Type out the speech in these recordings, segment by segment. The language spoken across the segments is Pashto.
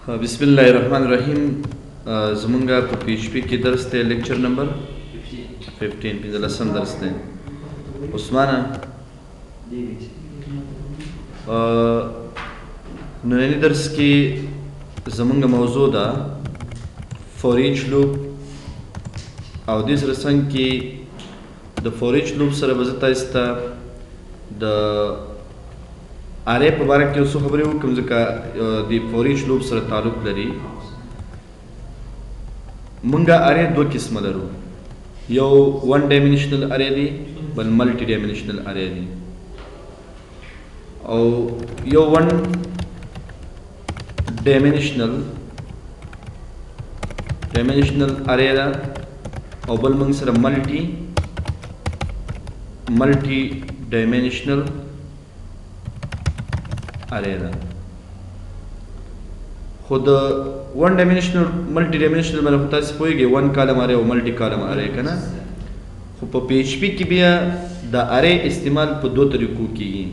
بسم الله الرحمن الرحیم. زمونږه په پی ایچ پی کې درس دی، لیکچر نمبر 15 15 درس دی. عثمانه نننی درس کې زمونږه موضوع ده فور ایچ لوپ، او دې سره څنګه کې د فور ایچ لوپ سره به زه تاسو ته د اره په باره کې څه خبرې وکړم، ځکه د فور ایچ لوپ سره تعلق لري. مونږه اره دوه قسمه لرو، یو ون ډایمنشنل اره دی، بل ملټي ډایمنشنل اره دی. او یو ون ډایمنشنل اره ده، او بل مونږ سره ملټي ډایمنشنل اره ده. خو د ون ډایمنشنل ملټي ډایمنشنل باندې تاسو پوهیږئ، ون کالم اره او ملټي کالم اره کنه. خو په پی ایچ پی کې بیا د اره استعمال په دوه طریقو کېږي،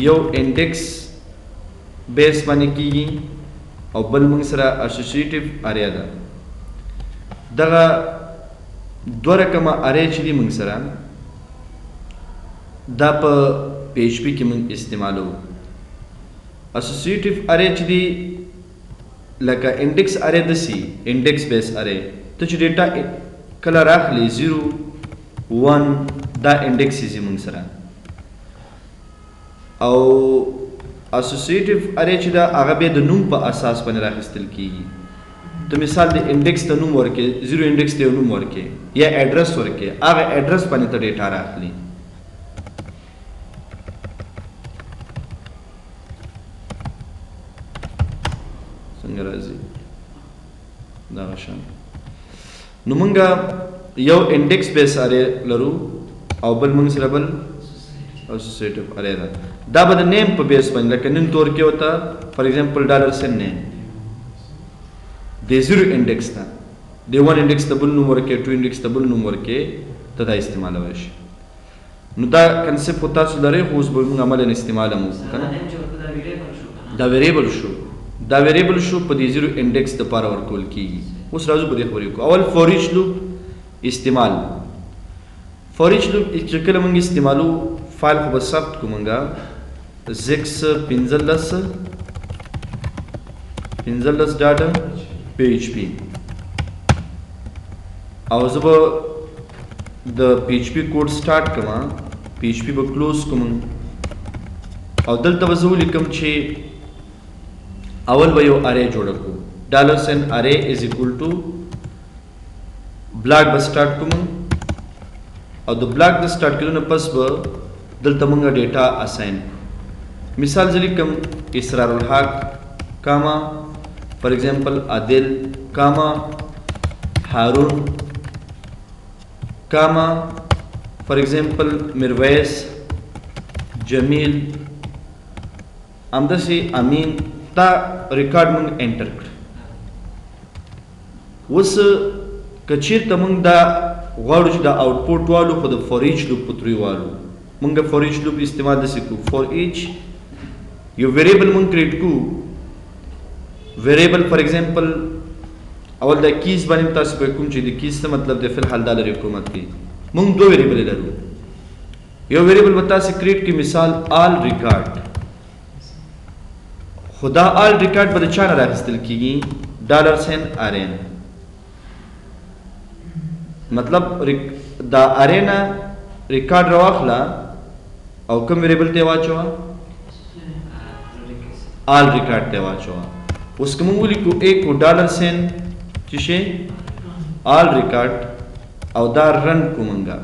یو انډیکس بیس باندې کېږي او بل موږ سره اسوسییټیو اره ده. دغه دوه رقمه اره چې دي موږ سره دا په پی ایچ پی کې موږ استعمالو. اسوسییټیو اره چې دی لکه انډیکس اره دسی، انډیکس بیس اره ته چې ډیټا کله راخلی 0 1 دا انډیکس یې موږ سره. او اسوسییټیو اره چې دا هغه به د نوم په اساس باندې راخستل کیږي. ته مثال د انډیکس ته نوم ورکې، 0 انډیکس ته نوم ورکې یا اډرس ورکې، هغه اډرس باندې ته ډیټا راخلی. څنګه راځي دا شان. نو مونږه یو انډیکس بیس اره لرو او بل مونږ سره بل اسوسییټیو اره ده. دا به د نیم په بیس باندې، لکه نن تور کې وتا فار ایگزامپل $سن نیم د 0 انډیکس ته د 1 انډیکس ته بل نوم ورکې، 2 انډیکس ته بل نوم ورکې، ته دا استعمالوي شي. نو دا کنسپټ تاسو لري، خو اوس به موږ عملاً استعمال مو کنه. دا ویریبل شو په دې 0 انډیکس د پاره ورکول کیږي. اوس راځو په دې خبرې کو. اول فور ایچ لوپ استعمال. فور ایچ لوپ چې کله موږ استعمالو، فایل خو به ثبت کو موږ زیکس 15.php او زه به د php کوډ سٹارټ کما، php به کلوز کوم او دلته به زه ولیکم چې اول به یو اره جوړ کړو، $سن اره از اکول ټو بلاک به سٹارټ کوم او د بلاک د سٹارټ کېدو نه پس به دلته موږ ډیټا اساین. مثال ځلې کوم اسرار الحق کاما فار ایگزامپل عادل کاما هارون کاما فار ایگزامپل میرویس جمیل همداسې امین. دا ریکارډ موږ انټر کړ. اوس که چېرته موږ دا غواړو چې دا آوټپوټ والو، خو د فور ایچ لوپ په تھرو والو موږ فور ایچ لوپ استعمال داسې کو. فور ایچ یو ویریبل موږ کریټ کو، ویریبل فار ایگزامپل اول د کیز باندې تاسو په کوم چې د کیز څه مطلب د فل حال دالر حکومت کې موږ دوه ویریبل لرو. یو ویریبل به تاسو کریټ کې مثال آل ریکارډ، خدا آل ریکارډ به د چا نه راخستل کیږي؟ $سن اره. مطلب دا اره نه ریکارډ راواخله او کوم ویریبل ته واچوه؟ آل ریکارډ ته واچوه. اوس کوم ولیکو ایک کو $سن چې شي آل ریکارډ او دا رن کومنګا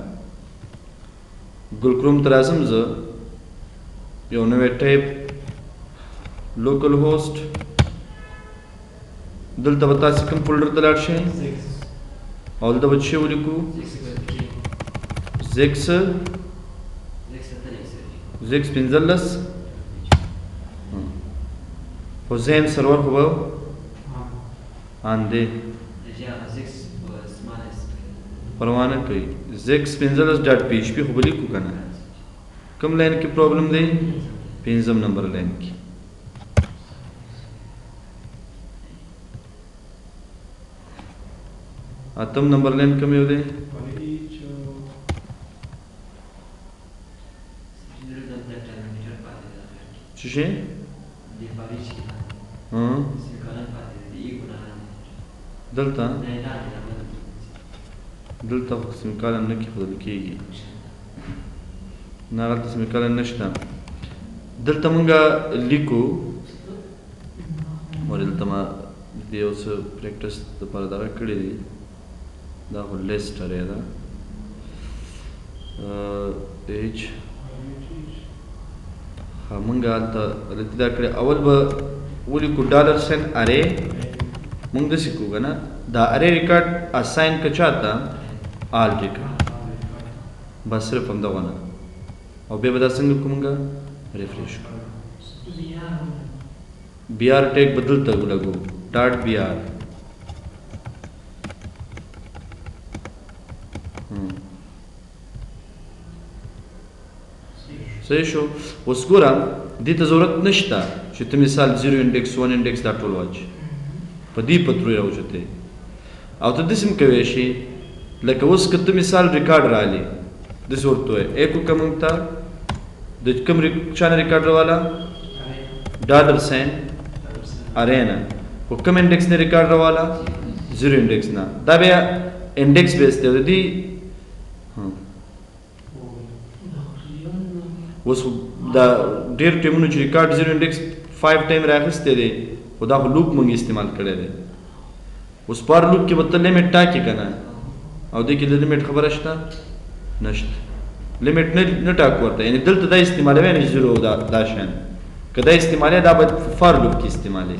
ګل کروم تر اعظم ز یو نوې ټایپ لوکل هوست دلته به تاسو کوم فولډر ته لاړ شئ او دلته به څه ولیکو؟ زیکس 15 حسین سرور خو به آنده پروا نه کوي. زیکس 15.php خو به لیکو که نه. کوم لاین کې پرابلم دی؟ 5 نمبر لاین کې. اتم نمبر لاین کوم یو دی څه شي دلته خو سیمکالن نه کېښودل کېږي نه هلته سیمکالن نشته دلته مونږ لیکو او دلته ما د یو څه پریکټس دپاره دغه کړي دي دا خو لیسټ ارې ده ایچ مونږ هلته دا کړي اول به ولیکو ډالر سین ارې مونږ داسې کوو که نه دا ارې ریکارډ اساین که چاته آل ریکارډ بس صرف همدغه نه او بیا به دا څنګه کوو مونږ ریفریش کړو بی آر ټیک به دلته ولګو ډاټ بی آر صحیح شو اوس ګوره دې ته ضرورت نشته چې ته مثال 0 انډیکس 1 انډیکس دا ټول واچ په دې پترو یې راوچتې او ته داسې هم کوی شي لکه اوس که ته مثال ریکارډ راغلی داسې ورته وایې ایکو که موږ ته د کوم چا نه ریکارډ راواله ډالر سین ارې نه خو کوم انډیکس نه ریکارډ راواله 0 انډیکس نه دا بیا انډیکس بیس دی د دې اوس دا ډېر ټایمونو چې ریکارډ 0 انډیکس 5 ټایم رااخیستی دی خو دا خو لوپ موږ استعمال کړی دی اوس پر لوپ کې به ته لیمټ ټاکې که نه او دې کې د لیمټ خبره شته نشته لیمټ نه ټاکو ورته یعنې دلته دا استعمالوی نه چې 0 دا شیان که دا استعمالوي دا به فار لوپ کې استعمالوي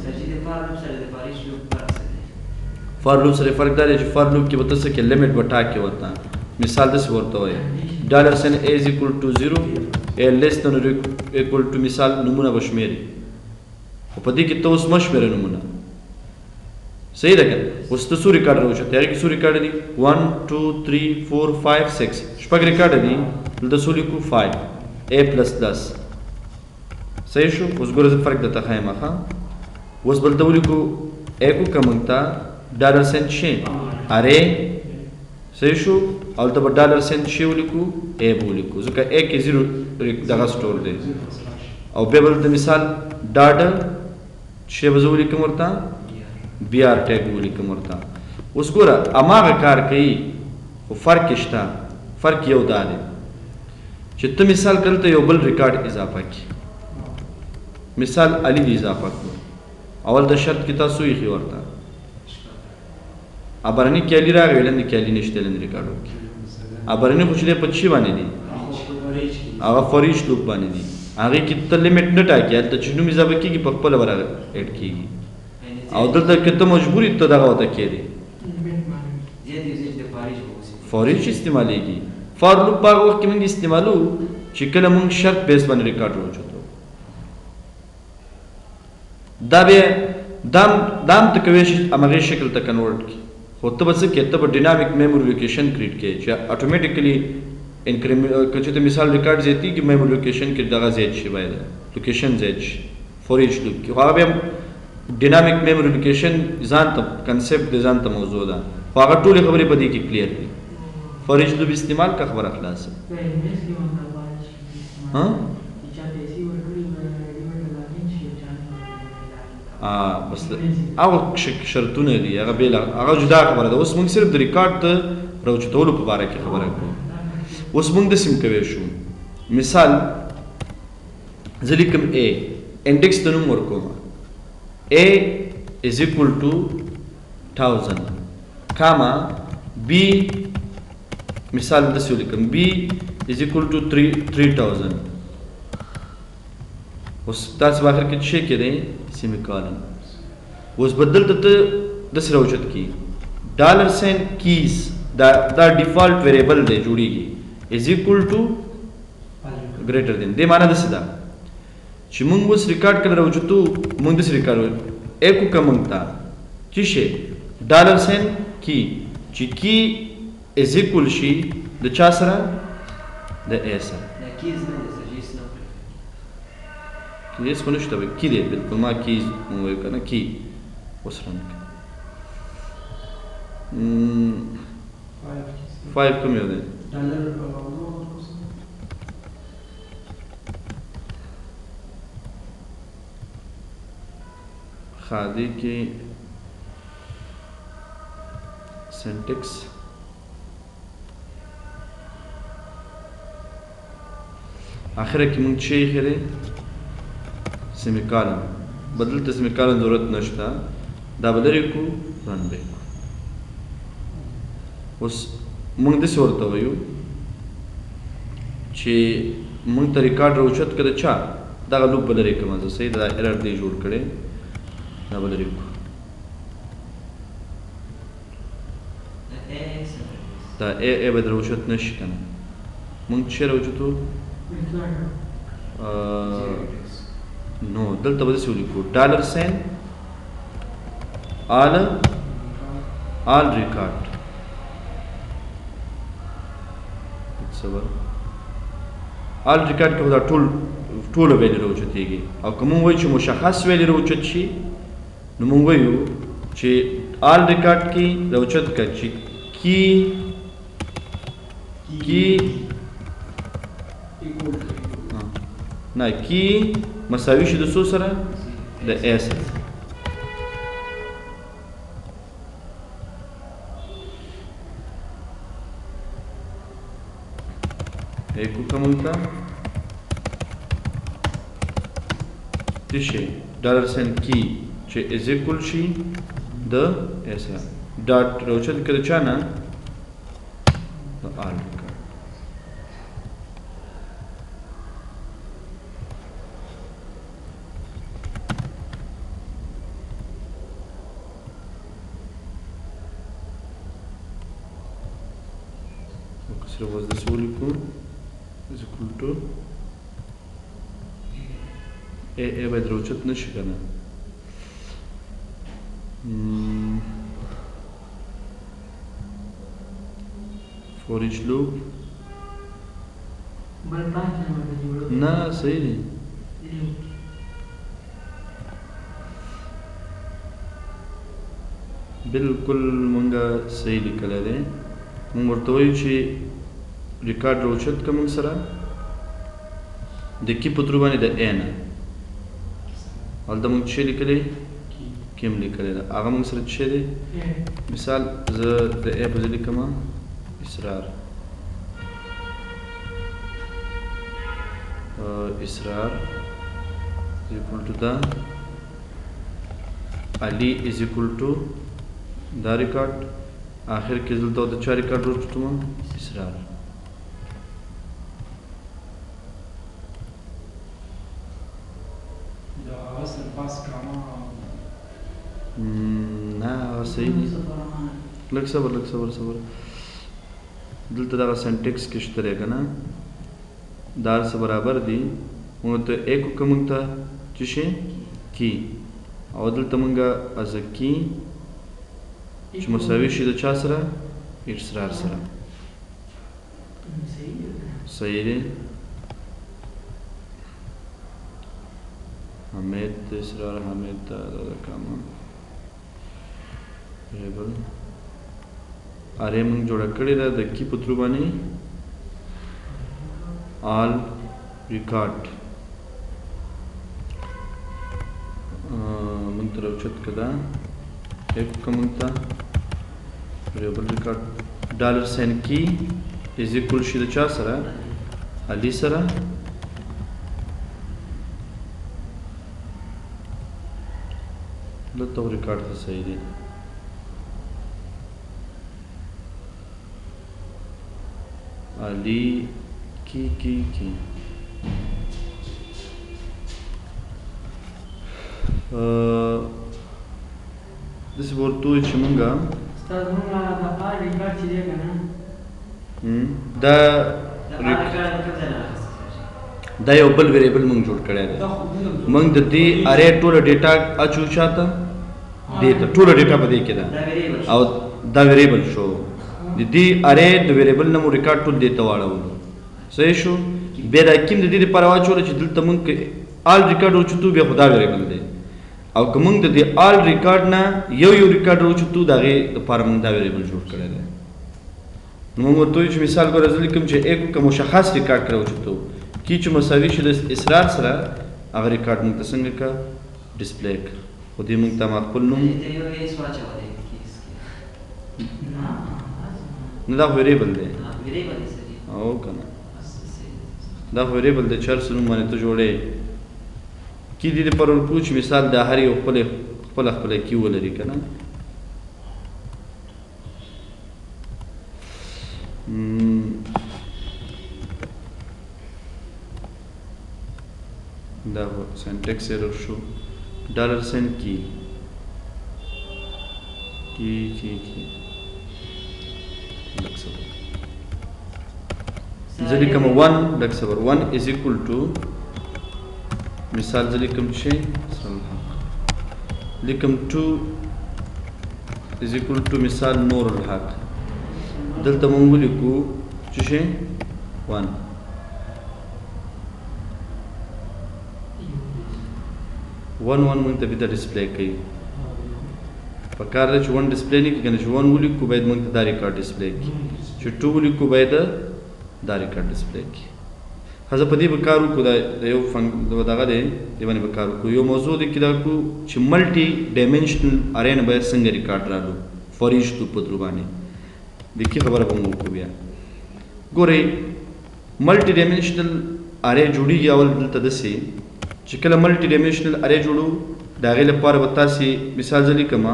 فار لوپ سره فرق دا دی چې فار لوپ کې به ته څه کې لیمټ به ټاکې ورته مثال داسې ورته وایي ډالر سین اے از اکول ټو 0 اے لیس دین اور اکول ټو مثال نمونه به شمېري خو په دې کې ته اوس مه شمېره نمونه صحیح ده که اوس ته څو ریکارډ راوچتې هغې کې څو ریکارډ دي 1 2 3 4 5 6 شپږ ریکارډ دي دلته څو لیکو 5 اے پلس 10 صحیح شو اوس ګوره زه فرق درته ښیم ښه اوس بل ته ولیکو ایکو که موږ ته ډالر سین شي ارې صحیح شو او دلته به ډالر سین شي ولیکو اے به ولیکو ځکه اے کې 0 دغه سټور دی او بیا به دلته مثال ډاډ شی به زه ولیکم ورته بی آر ټیګ ولیکم ورته اوس ګوره هماغه کار کوي خو فرق شته فرق یو دا دی چې ته مثال که دلته یو بل ریکارډ اضافه کړي مثال علي دې اضافه کړو اول د شرط کې تاسو ایښي ورته ابرني کې علي راغی لاندې کې علي نشته لاندې ریکارډ وکړي ابرني خو چې دی په چی باندې دي هغه فریش لوپ باندې دي هغې کې ته لیمټ نه ټاکې هلته چې نوم اضافه کېږي په خپله به راغلی ایډ کېږي او دلته که ته مجبور یې ته دغه ورته کېدې فریش استعمالیږي فار لوپ په هغه وخت کې موږ استعمالو چې کله موږ شرط بیس باندې ریکارډ راوچتو دا بیا دا هم ته کولی شي همغې شکل ته کنورټ کړي خو ته به څه کې ته به ډینامیک میموري لوکیشن کریټ کړي چې اټومیټیکلی که چې ته مثال ریکارډ زیاتېږي میموري لوکیشن کې دغه زیات شي باید لوکیشن زیات شي فور ایچ لوپ کې خو هغه بیا ډینامیک میموري لوکیشن ځان ته کنسپټ دی ځان ته موضوع ده خو هغه ټولې خبرې په دې کې کلیر دي فور ایچ لوپ استعمال کا خبره خلاصه بس هغه شرطونه دي هغه بېل هغه جدا خبره ده اوس موږ صرف د ریکارډ د راوچتولو په باره کې خبره کوو اوس موږ داسې هم کوی شو مثال زه لیکم اے انډیکس ته نوم ورکوم اے از اکول ټو 1000 کاما بی مثال داسې ولیکم بی از اکول ټو 3000 اوس تاسو په اخر کې څه کې دی سیمی کالن اوس بدل ته داسې راوچت کی ډالر سین کیز دا ډیفالټ ویریبل دی جوړیږي از اکول ټو ګریټر دین دې معنی داسې ده چې موږ اوس ریکارډ کله راوچتو موږ داسې ریکارډ ایکو که موږ ته چې شی ډالر سین کی چې کی از اکول شي د چا سره د اے سره کیز خو نشته وایي کی دی بلکل ما کیز مو وایو که نه کی اوس رن 5 کوم یو دی خادي کې سنټکس اخره کې مونږ چې خره سیمیکالن بدل ته سیمیکالن ضرورت نشته دا بدلې کو رن به اوس مونږ د څه ورته وایو چې مونږ ته ریکارډ راوچت کړه چا دغه لوپ بدلې کوم زه صحیح دا ایرر دی جوړ کړي دا بدلې کو دا ای به راوچت نشي کنه مونږ چې راوچتو نو دلته به څه ولیکو ډالر ساين all record صبر all record کې دا ټول ویلې راوچتېږي او کوم وایي چې مشخص ویلې راوچت شي نو موږ وایو چې all record کې راوچت کړي چې کی نه کی مساوي شي د څو سره د ا سره ایکو کومتا تشه ډالر ساين کی چې از ایکول شي د ا سره ډاټ راوچت کړه چا نه د آل was this equal is equal to a باید راوچت نشي کنه for each loop نه صحیح دی بالکل مونږه صحیح لیکلی دی مونږ ورته وایو چې ریکارډ راوچت که مونږ سره د کی په ترو باندې د ا نه هلته مونږ چې لیکلی کیم لیکلی ده هغه مونږ سره چې دی مثال زه د ا په ځای لیکم اسرار اسرار is equal to the Ali is equal to the record آخر کې دلته د چا ریکارډ وروسته اسرار نه صحیح لږ صبر دلته دغه سنټکس کې شته دی که نه دا څه برابر دي موږ ته ایک وکړه موږ ته چې شي کی او دلته موږ از کی چې مساوي شي د چا سره اسرار سره صحیح دی حمید اسرار حمید دا کاما ریبل اره موږ جوړه کړې ده د کی په ترو باندې آل ریکارډ موږ ته راوچت کړه ایک موږ ته ریبل ریکارډ ډالر ساين کی از ایکول شي د چا سره علي سره دلته ریکارډ ته صحیح دی علي کی داسې ورته وایي چې مونږه دا یو بل ویریبل مونږ جوړ کړی دی مونږ د دې ارې ټوله ډیټا اچو چاته دې ته ټوله ډیټا په دې کې ده او دا ویریبل شو د دې ارې د ویریبل نه مو ریکارډ ټول دې ته واړولو صحیح شو بیا دا کوم د دې لپاره واچوله چې دلته مونږ آل ریکارډ وچتو بیا خو دا ویریبل دی او که مونږ د دې آل ریکارډ نه یو ریکارډ راوچتو د هغې دپاره مونږ دا ویریبل جوړ کړی دی نو موږ ورته وایو چې مثال ګوره زه لیکم چې ایکو که مشخص ریکارډ کړی اوچتو کی چې مساوي شي د اصرار سره هغه ریکارډ موږ ته څنګه که ډسپلی کړه خو دې موږ ته ما خپل نوم نه دا خو ویریبل دی او که نه دا خو ویریبل دی چې هر څه نوم باندې ته جوړې کی دې دپاره ورکړو چې مثال دا هر یو خپله کی ولري که نه دا سینټیکس ایرر شو ډالر سین کی لږ صبر زه لیکم 1 لږ صبر 1 is equal to مثال زه لیکم چې لیکم 2 is equal to مثال نور الحق دلته مونږ ولیکو چې 1 مونږ ته بیا ډسپلی کوي په کار دی چې 1 ډسپلی نه کړي که نه چې 1 ولیکو باید مونږ ته دا ریکارډ ډسپلی کړي چې 2 ولیکو باید دا ریکارډ ډسپلی کړي ښه زه په دې به کار وکړو د یو دغه دی دې باندې به کار وکړو یو موضوع دی کې دا کړو چې ملټي ډایمنشنل ارې نه باید څنګه ریکارډ رالو فار ایچ ټو په درو باندې د کې خبره به مو وکړو بیا ګورئ ملټي ډایمنشنل ارې جوړېږي اول دلته داسې چې کله ملټي ډایمنشنل ارې جوړو د هغې لپاره به تاسې مثال زه لیکم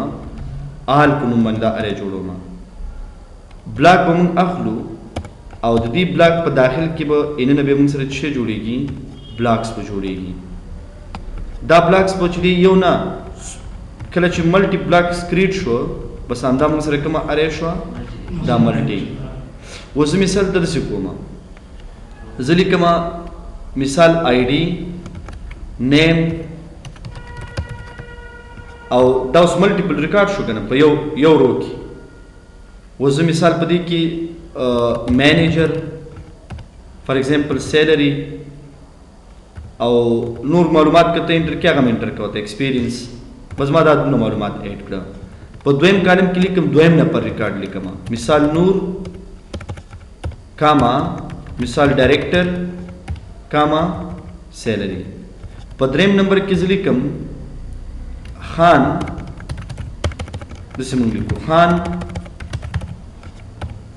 آل په نوم باندې دا ارې جوړوم بلاک به موږ اخلو او د دې بلاک په داخل کې به اننه به موږ سره څه جوړېږي بلاکس به جوړېږي دا بلاکس به چې دی یو نه کله چې ملټي بلاکس کریټ شو بس همدا موږ سره کومه ارې شوه دا ملټي اوس مثال ته داسې کومه زه لیکم مثال آی ډي نیم او دا اوس ملټیپل ریکارډ شو که نه په یو رو کې اوس زه مثال په دې کې مینیجر فار ایگزامپل سیلری او نور معلومات که ته انټر کړې هغه مې انټر کوه ته ایکسپیرینس بس ما دا دومره معلومات ایډ کړه په دویم کالم کې لیکم دویم نمبر ریکارډ لیکم مثال نور کاما مثال ډایرکټر کاما سیلری په دریم نمبر کې زه لیکم خان داسې مونږ لیکو خان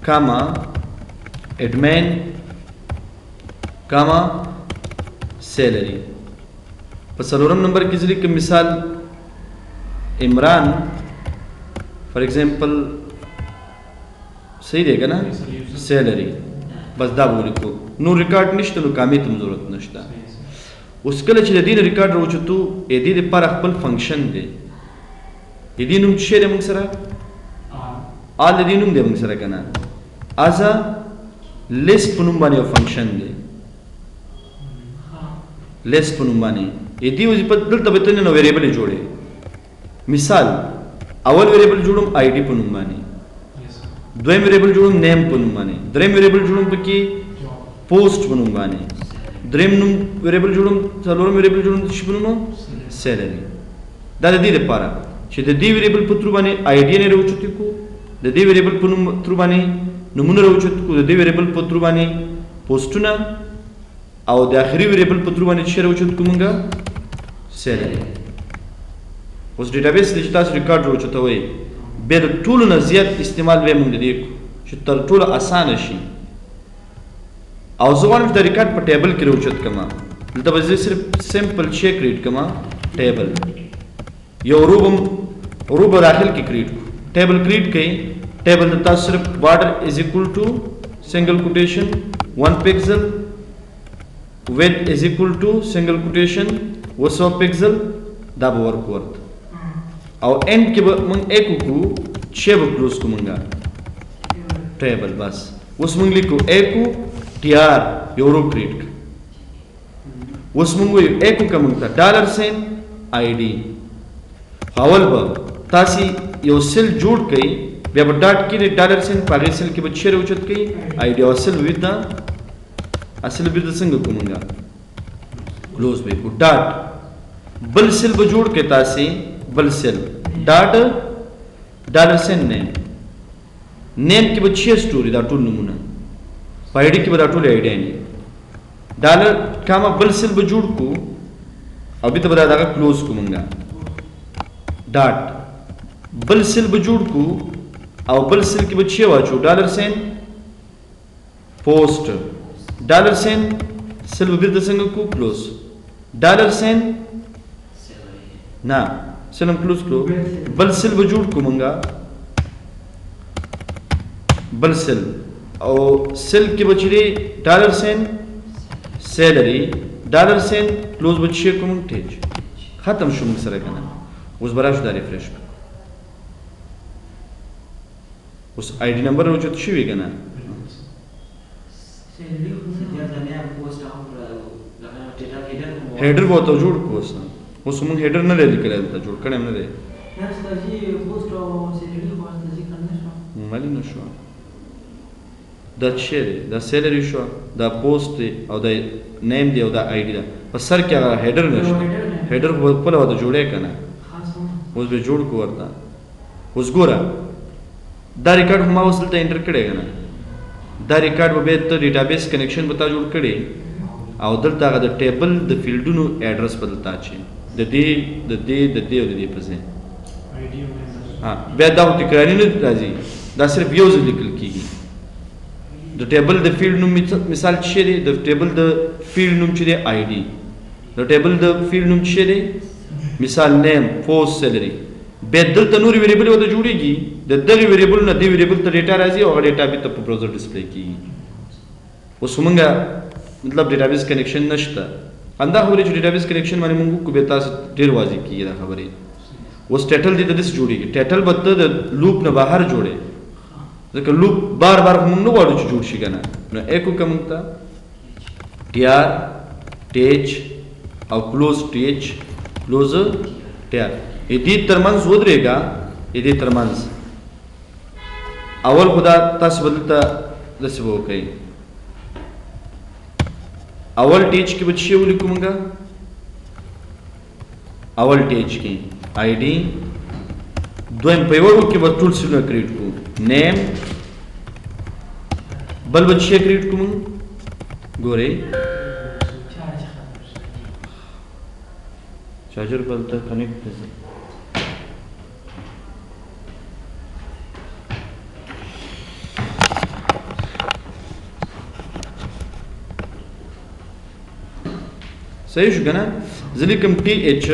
کاما ایډمین کاما سیلری په څلورم نمبر کې زه لیکم مثال عمران فار ایگزامپل صحیح دی که نه سیلری بس دا به ولیکو نور ریکارډ نشته نو کامې ته هم ضرورت نشته اوس کله چې د دې نه ریکارډ راوچتو د دې دپاره خپل فنکشن دی د دې نوم څه شی دی موږ سره آل د دې نوم دی موږ سره که نه ازا لیست په نوم باندې یو فنکشن دی لیست په نوم باندې د دې وظیفه دلته به ته نه ویریبل جوړې مثال اول ویریبل جوړوم آی ډي په نوم باندې دویم ویریبل جوړوم نیم په نوم باندې دریم ویریبل جوړوم پکې پوسټ په نوم باندې دریم نوم ویریبل جوړوم څلورم ویریبل جوړوم څه په نوم سیلری دا د دې لپاره چې د دې ویریبل په تر باندې آی ډي نه راوچتو کو د دې ویریبل په نوم تر باندې نمونه راوچتو کو د دې ویریبل په تر باندې پوسټونه او د اخري ویریبل په تر باندې چې راوچتو کو مونږه سیلری اوس ډیټابیس د تاسو ریکارډ راوچتوي بیا د ټولو نه زیات استعمال به مونږ دې کو چې تر ټولو اسانه شي او زه غواړم چې د ریکارډ په ټیبل کې راوچت کما دلته به زه صرف سمپل چیک کریټ کما ټیبل یو روب داخل کې کریټ ټیبل کریټ کړئ ټیبل د تاسو صرف border is equal to single quotation 1 pixel width is equal to single quotation 100 pixel دا به ورکورت او end کې به موږ ایک وکړو چې به کلوز کو موږ ټیبل بس اوس موږ لیکو ایکو ټي آر یو رو کریټ اوس موږ وایو ایکو که موږ ته ډالر سین آی ډي اول به تاسې یو سیل جوړ کړئ بیا به ډاټ کې ډالر سین په هغې سیل کې به چیرې اوچت کړئ آی ډي او اصل بیرته څنګه کوو موږ کلوز به کړو ډاټ بل سیل به جوړ کړئ تاسې بل سیل ډاټ ډالر سین نیم نیم کې به 6 سټوري دا ټول نمونه په آی ډي کې به دا ټول آیډیا نه ډالر کاما بل سیل به جوړ کو او به ته به دا کلوز کو مونږه ډاټ بل سیل به جوړ کو او بل سیل کې به 6 واچو ډالر سین پوسټ ډالر سین سیل به بیرته څنګه کو کلوز ډالر سین نه سلم کلوز کړو بل سیل به جوړ کو مونږه بل سیل او سیل کې به چیرې ډالر سین سیلری ډالر سین کلوز به چی کوم ټیج ختم شو موږ سره کنه اوس براش دا ریفریش اوس آی ډي نمبر راوچت شوی کنه هیډر به ته جوړ کو اوس موږ هیډر نه لري کړل ته جوړ کړم نه دی مالي نشو دا چیرې دا سیلری شو دا پوسټ او دا نیم دی او دا آی ډي دا په سر کې هغه هیډر نشته هیډر په لور ته جوړې کنه اوس به جوړ کو ورته اوس ګوره دا ریکارډ هم اوسل ته انټر کړی کنه دا ریکارډ به ته ډیټابیس کنیکشن به تا جوړ کړي او دلته هغه د ټیبل د فیلډونو ایډرس بدلتا چی د دې او د دې په ځای ها بیا دا تکراری نه راځي دا صرف یو ځل لیکل کیږي د ټیبل د فیلډ نوم مثال څه دی د ټیبل د فیلډ نوم چې دی آی ډي د ټیبل د فیلډ نوم څه دی مثال نیم پوسټ سیلری به دلته نور ویریبل وته جوړیږي د دغه ویریبل نه دی ویریبل ته ډیټا راځي او ډیټا به ته په براوزر ډسپلی کیږي اوس موږ مطلب ډیټابیس کنیکشن نشته اندا خبرې چې ډیټابیس کنیکشن باندې موږ کو به تاسو ډیر واضح کیږي دا خبرې اوس ټایټل دې د دې جوړیږي ټایټل به د لوپ نه بهر جوړي ځکه لوپ بار بار موږ نه غواړو چې جوړ شي کنه نو اکو کوم ته ټي آر ټیچ او کلوز ټیچ کلوز ټي آر دې ترمنځ ودرېګا دې ترمنځ اول خدا تاسو بدلته دسه وکړي اول ټیچ کې بچي ولیکومګه اول ټیچ کې آی ډي دویم په یو کې به ټول سونه کریټ کو نیم بل بچي کریټ کوم ګوري چارجر بل ته کنیکټ دي صحیح شو کنه ځلې کوم ټي ایچ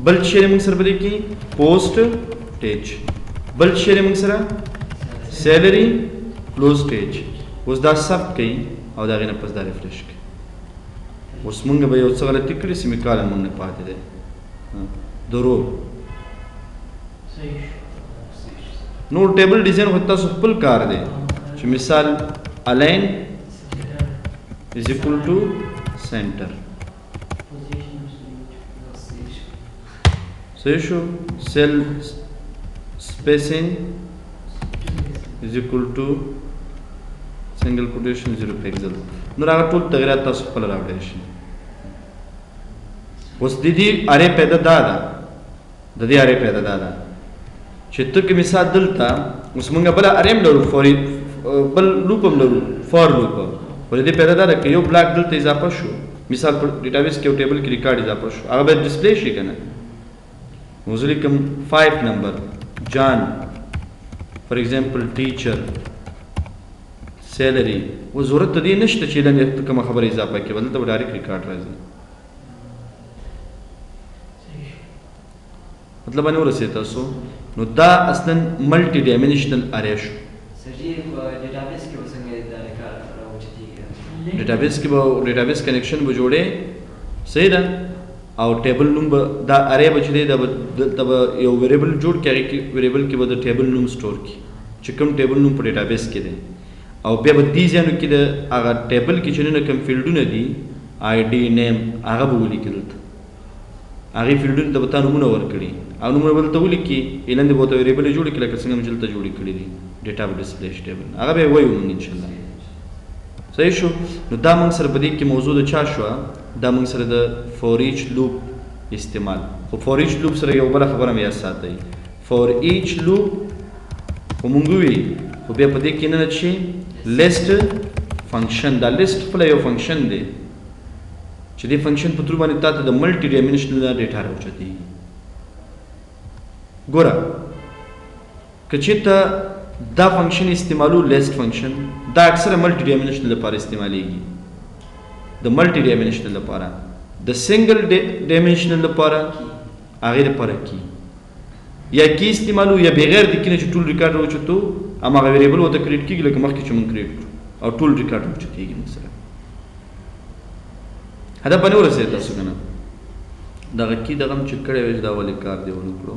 بل شی موږ سره بلی کی پوسټ ټیچ بل شی موږ سره سیلری کلوز ټیچ اوس دا ثبت کړئ او دا غینه پس دا ریفریش کړئ اوس موږ به یو څه غلطي کړې سیمه کالم موږ نه پاتې ده درو نو ټیبل ډیزاین هوتا خپل کار دی چې مثال الاین is equal to center صحیح شو cell spacing is equal to single quotation 0 pixel نو راغ ټول تغیرات تاسو خپل راوړئ شي اوس د دې اره پیدا ده د دې اره پیدا ده چې ته کې مثال دلته اوس موږ بل اره لرو فور بل لوپ هم لرو فور لوپ ولې دې پیدا ده کې یو بلاک دلته اضافه شو مثال پر ډیټابیس کې یو ټیبل کې ریکارډ اضافه شو هغه به ډسپلی شي کنه موزلی کوم 5 نمبر جان فار ایگزامپل ټیچر سیلری و ضرورت دې نشته چې لنه کوم خبره اضافه کې ولته ډایرکټ ریکارډ راځي مطلب باندې ورسې تاسو نو دا اصلا ملټي ډایمنشنل اره شو ډیټابیس کې وسنګ دا ریکارډ ډیټابیس کې به ډیټابیس کنیکشن به جوړې صحیح ده او ټیبل نوم به دا اره به چې دا یو ویریبل جوړ کړي کې ویریبل کې به د ټیبل نوم سٹور کی چې کوم ټیبل نوم په ډیټابیس کې دی او بیا به دې ځانو کې د هغه ټیبل کې چې نه کوم فیلډونه دي آی ډي نیم هغه به ولیکل هغه فیلډونه ته به تاسو نومونه ورکړي او نومونه بل ته ولیکي اعلان دی به ته ویریبل جوړ کړي لکه څنګه مجلته جوړ کړي دي ډیټا ډسپلی ټیبل هغه به وایو ان شاء الله صحیح شو نو دا موږ سره په دې کې موضوع د چا شو دا موږ سره د فور ایچ لوپ استعمال خو فور ایچ لوپ سره یو بل خبره مې یاد ساتئ فور ایچ لوپ خو مونږ وی خو بیا په دې کې نه شي لیست فنکشن دا لیست خپل یو فنکشن دی چې دې فنکشن په تر باندې تاسو د ملټي ډایمنشنل ډیټا راوچتي ګوره کچته دا فنکشن استعمالو لیست فنکشن دا اکثره ملټي ډایمنشنل لپاره استعماليږي د ملټي ډایمنشنل لپاره د سنگل ډایمنشنل لپاره هغه لپاره کی یا کی استعمالو یا بغیر د کینې چې ټول ریکارډ راوچتو اما هغه ویریبل وته کریټ کیږي لکه مخکې چې مونږ کریټ او ټول ریکارډ راوچتيږي مثلا هدا باندې ورسېد تاسو کنه دغه کی دغه چې کړه وځ دا ولې کار دی ونکړو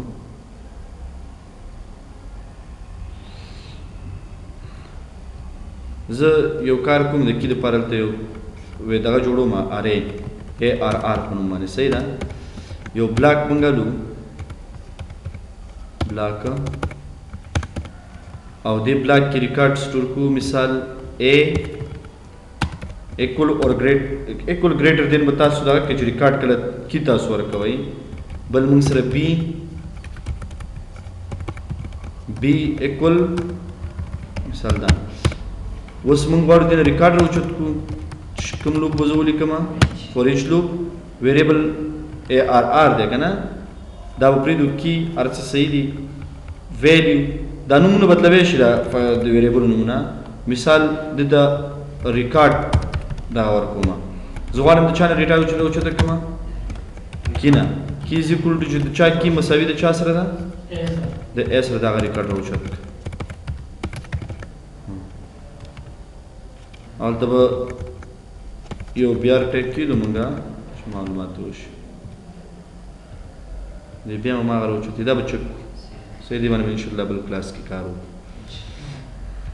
زه یو کار کوم د کی لپاره ته یو وې دغه جوړو ما اره اے آر آر په نوم باندې صحیح ده یو بلاک منګالو بلاک او دې بلاک کې ریکارډ سٹور کو مثال اے equal or greater than بتا سو دا کې چې ریکارډ کړه کی تاسو ورکوي بل موږ سره b equal مثال دا اوس موږ ورته د ریکارډ راوچت کو کوم لوپ بزولې کما فور ایچ لوپ ویریبل اے آر آر دی کنه دا پریدو کی ارڅ صحیح دی ویلیو دا نمونه بدلوي شي دا د ویریبل نمونه مثال د ریکارډ دا ورکوما زغوارم د چا ډیټا اوچته کما کینا کی از ایکوال ټو چې چا کی مساوي د چا سره ده د اس سره دا ریکارډ اوچته البته یو بیا ټیک کیلو مونږه معلومات وشي دې بیا ما غواړم چې دا بچو سې دې باندې ان شاء الله بل کلاس کې کارو